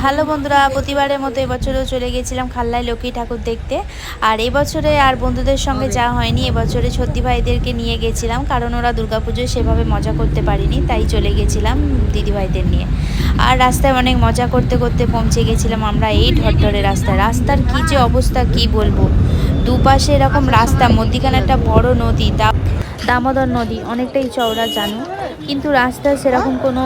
Hello বন্ধুরা, প্রতিবারের মতো এবছরেও চলে গেছিলাম খাল্লায় লক্ষ্মী ঠাকুর দেখতে। আর এবছরে আর বন্ধুদের সঙ্গে যাওয়া হয়নি, এবছরে সত্যি ভাইদেরকে নিয়ে গেছিলাম, কারণ ওরা দুর্গাপুজোয় সেভাবে মজা করতে পারিনি, তাই চলে গেছিলাম দিদিভাইদের নিয়ে। আর রাস্তায় অনেক মজা করতে করতে পৌঁছে গেছিলাম আমরা এই ঢরঢরে রাস্তায়। রাস্তার কী যে অবস্থা কি বলবো, দুপাশে এরকম রাস্তা, মধ্যিখানে একটা বড় নদী, দামোদর নদী, অনেকটাই চওড়া জানো, কিন্তু রাস্তা সেরকম কোনো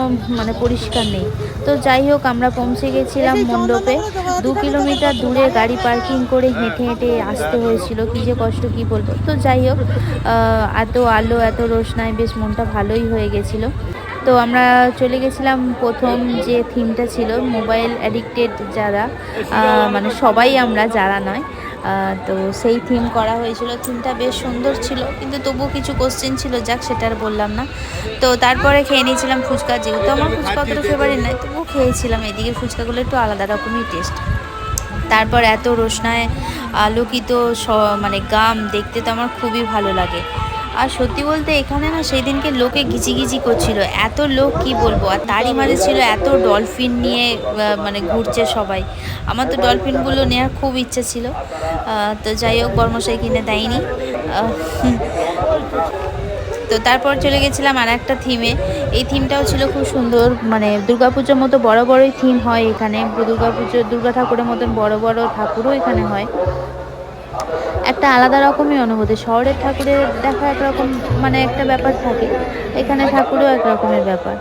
পরিষ্কার নেই। তো যাই হোক, আমরা পৌঁছে গেছিলাম মণ্ডপে। 2 কিলোমিটার দূরে গাড়ি পার্কিং করে হেঁটে হেঁটে আসতে হয়েছিল, কী যে কষ্ট কি বলবো। তো যাই হোক, এত আলো এত রোশনায় বেশ মনটা ভালোই হয়ে গেছিলো। তো আমরা চলে গেছিলাম, প্রথম যে থিমটা ছিল মোবাইল অ্যাডিক্টেড যারা, সবাই আমরা, যারা নয়, তো সেই থিম করা হয়েছিল। থিমটা বেশ সুন্দর ছিল, কিন্তু তবুও কিছু কোশ্চেন ছিল, যাক সেটা আর বললাম না। তো তারপরে খেয়ে নিয়েছিলাম ফুচকা, যেহেতু আমার ফুচকা অতটা ফেভারিট নয়, তবুও খেয়েছিলাম। এদিকে ফুচকাগুলো একটু আলাদা রকমই টেস্ট। তারপর এত রোশনায় আলোকিত গ্রাম দেখতে তো আমার খুবই ভালো লাগে। আর সত্যি বলতে এখানে না সেই দিনকে লোকে ঘিচিঘিচি করছিল, এত লোক কি বলবো। আর তারই মাঝে ছিল এত ডলফিন নিয়ে ঘুরছে সবাই। আমার তো ডলফিনগুলো নেওয়ার খুব ইচ্ছে ছিল, তো যাই হোক বর্মশাই কিনে দেয়নি। তো তারপর চলে গেছিলাম আর একটা থিমে। এই থিমটাও ছিল খুব সুন্দর, দুর্গাপুজোর মতো বড় বড়ই থিম হয় এখানে। দুর্গা ঠাকুরের মতন বড় বড় ঠাকুরও এখানে হয়। একটা আলাদা রকমই অনুভূতি। শহরের ঠাকুরের দেখা একরকম একটা ব্যাপার থাকে, এখানে ঠাকুরও এক রকমের ব্যাপার।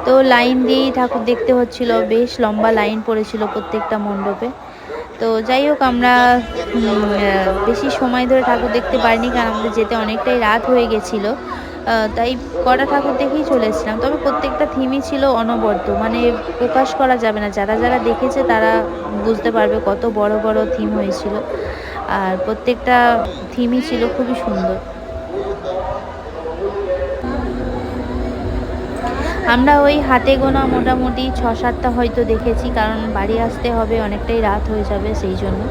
তো লাইন দিয়েই ঠাকুর দেখতে হচ্ছিল, বেশ লম্বা লাইন পড়েছিল প্রত্যেকটা মণ্ডপে। তো যাই হোক, আমরা বেশি সময় ধরে ঠাকুর দেখতে পারিনি, কারণ আমাদের যেতে অনেকটাই রাত হয়ে গেছিলো, তাই কটা ঠাকুর দেখেই চলে এসেছিলাম। তবে প্রত্যেকটা থিমই ছিল অনবদ্য, প্রকাশ করা যাবে না, যারা যারা দেখেছে তারা বুঝতে পারবে কত বড় বড় থিম হয়েছিল। আর প্রত্যেকটা থিমই ছিল খুবই সুন্দর। আমরা ওই হাতে গোনা মোটামুটি 6-7টা হয়তো দেখেছি, কারণ বাড়ি আসতে হবে, অনেকটাই রাত হয়ে যাবে সেই জন্য।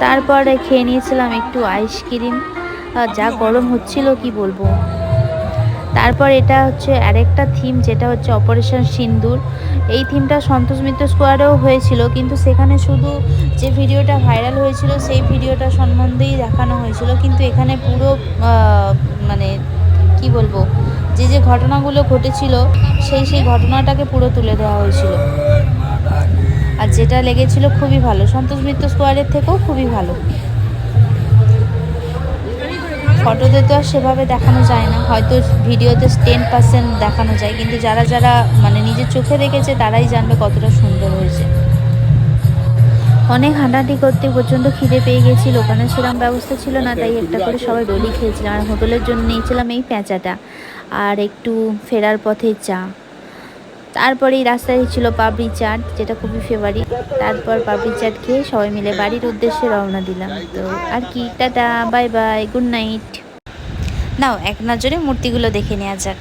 তারপরে খেয়ে নিয়েছিলাম একটু আইসক্রিম, যা গরম হচ্ছিল কি বলবো। তারপর এটা হচ্ছে আরেকটা থিম, যেটা হচ্ছে অপারেশন সিন্দুর। এই থিমটা সন্তোষ মিত্র স্কোয়ারেও হয়েছিল, কিন্তু সেখানে শুধু যে ভিডিওটা ভাইরাল হয়েছিল সেই ভিডিওটা সম্বন্ধেই দেখানো হয়েছিল, কিন্তু এখানে পুরো কি বলবো, যে যে ঘটনাগুলো ঘটেছিল সেই ঘটনাটাকে পুরো তুলে দেওয়া হয়েছিল। আর যেটা লেগেছিল খুবই ভালো, সন্তোষ মিত্র স্কোয়ারের থেকেও খুবই ভালো। ফটোতে তো আর সেভাবে দেখানো যায় না, হয়তো ভিডিওতে 10% দেখানো যায়, কিন্তু যারা যারা নিজের চোখে দেখেছে তারাই জানবে কতটা সুন্দর হয়েছে। অনেক হাঁটাহাঁটি করতে প্রচণ্ড খিদে পেয়ে গেছিল, ওখানে সেরকম ব্যবস্থা ছিল না, তাই একটা করে সবাই রোলই খেয়েছিলাম। আর হোটেলের জন্য নিয়েছিলাম এই পেঁচাটা আর একটু ফেরার পথে চা। তারপরে এই রাস্তায় ছিল পাপড়ি চাট, যেটা খুবই ফেভারিট। তারপর পাপড়ি চাট খেয়ে সবাই মিলে বাড়ির উদ্দেশ্যে রওনা দিলাম। তো আর কি, tata, bye bye, good night. নাও এক নজরে মূর্তিগুলো দেখে নেওয়া যাক।